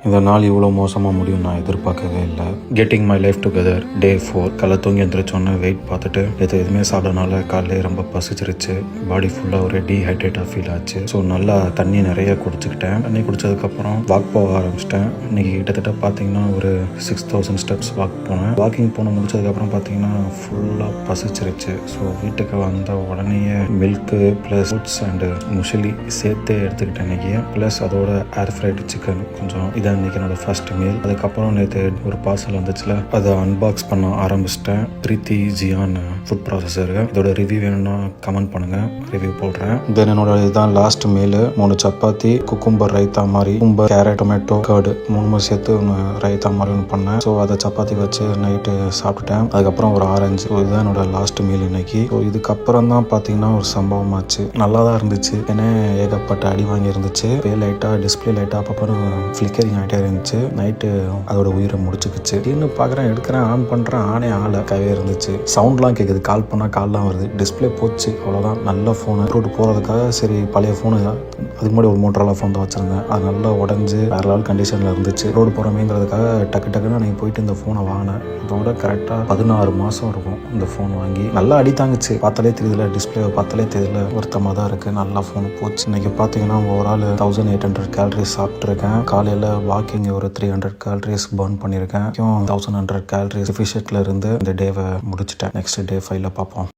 இந்த நாள் இவ்வளோ மோசமாக முடியும் நான் எதிர்பார்க்கவே இல்லை. கெட்டிங் மை லைஃப் டுகெதர் டே 4. காலை தூங்கி எழுந்திரிச்சோன்னே வெயிட் பார்த்துட்டு இது எதுவுமே சாப்பிடனால காலையிலே ரொம்ப பசிச்சிருச்சு. பாடி ஃபுல்லாக ஒரு டீஹைட்ரேட்டாக ஃபீல் ஆச்சு. ஸோ நல்லா தண்ணி நிறைய குடிச்சிக்கிட்டேன். தண்ணி குடிச்சதுக்கப்புறம் வாக் போக ஆரம்பிச்சிட்டேன். இன்னைக்கு கிட்டத்தட்ட பார்த்தீங்கன்னா ஒரு 6000 ஸ்டெப்ஸ் வாக் போனேன். வாக்கிங் போன முடிச்சதுக்கப்புறம் பார்த்தீங்கன்னா ஃபுல்லாக பசிச்சிருச்சு. ஸோ வீட்டுக்கு வந்த உடனேயே மில்க்கு ப்ளஸ் ஃப்ரூட்ஸ் அண்டு முஷிலி சேர்த்தே எடுத்துக்கிட்டேன் இன்னைக்கு. ப்ளஸ் அதோட ஏர் ஃப்ரைடு சிக்கன் கொஞ்சம் இதான் இன்னைக்கு என்னோட ஃபர்ஸ்ட் மீல். அதுக்கப்புறம் நேற்று ஒரு பார்சல் வந்துச்சுல, அதை அன்பாக்ஸ் பண்ண ஆரம்பிச்சிட்டேன். பிரீத்தி ஜியான் ஃபுட் ப்ராசஸர். இதோட ரிவ்யூ வேணும்னா கமெண்ட் பண்ணுங்க, ரிவ்யூ போடுறேன். தென் என்னோட இதுதான் last meal. 3 chapati, cucumber raita மாதிரி, குக்கும்பர் கேரட் டொமேட்டோ கர்டு 3 சேர்த்து ஒன்று ரைத்தா மாதிரி ஒன்று பண்ணேன். ஸோ அதை சப்பாத்தி வச்சு நைட்டு சாப்பிட்டுட்டேன். அதுக்கப்புறம் ஒரு ஆரஞ்சு. ஸோ இதுதான் என்னோட லாஸ்ட் மீல் இன்னைக்கு. ஸோ இதுக்கப்புறம் தான் பார்த்தீங்கன்னா ஒரு சம்பவம் ஆச்சு. நல்லா தான் இருந்துச்சு, ஏன்னா ஏகப்பட்ட அடி வாங்கி இருந்துச்சு. லைட்டாக டிஸ்பிளே லைட்டாக அப்பப்போ ஃப்ளிக்கரிங் ஆகிட்டே இருந்துச்சு. நைட்டு அதோட உயிரை முடிச்சுக்குச்சு. இன்னும் பார்க்குறேன், எடுக்கிறேன், ஆன் பண்ணுறேன், ஆனே ஆளவே இருந்துச்சு. சவுண்ட்லாம் கேட்குது, கால் பண்ணால் கால்லாம் வருது. டிஸ்பிளே போச்சு, அவ்வளோதான். நல்ல ஃபோனு ரூட்டு போகிறதுக்காக சரி பழைய ஃபோனு, அதுக்கு முன்னாடி ஒரு மோட்டரோலா ஃபோன் தான் வச்சுருந்தேன். அது நல்லா உடஞ்சி வேறு லெவல் கண்டிஷனில் இருந்துச்சு. ரோடு போகிறோமேங்கிறதுக்காக டக்குன்னு நான் போயிட்டு இந்த ஃபோனை வாங்கினேன். இதோட கரெக்டாக 16 மாதம் இருக்கும் இந்த ஃபோன் வாங்கி. நல்லா அடி தாங்குச்சு. பார்த்தாலே தெரியுதுல, டிஸ்பிளே பார்த்தாலே தெரியுதுல, வருத்தமாக தான் இருக்குது. நல்லா ஃபோன் போச்சு. இன்றைக்கி பார்த்தீங்கன்னா ஒரு ஆள் 1800 கேலரிஸ் சாப்பிட்ருக்கேன். காலையில் வாக்கிங் ஒரு 300 கேலரிஸ் பர்ன் பண்ணியிருக்கேன். 1100 கேலரிஸ் எஃபிஷியன்ட்ல இருந்து இந்த டேவை முடிச்சிட்டேன். நெக்ஸ்ட் டே 5ல பார்ப்போம்.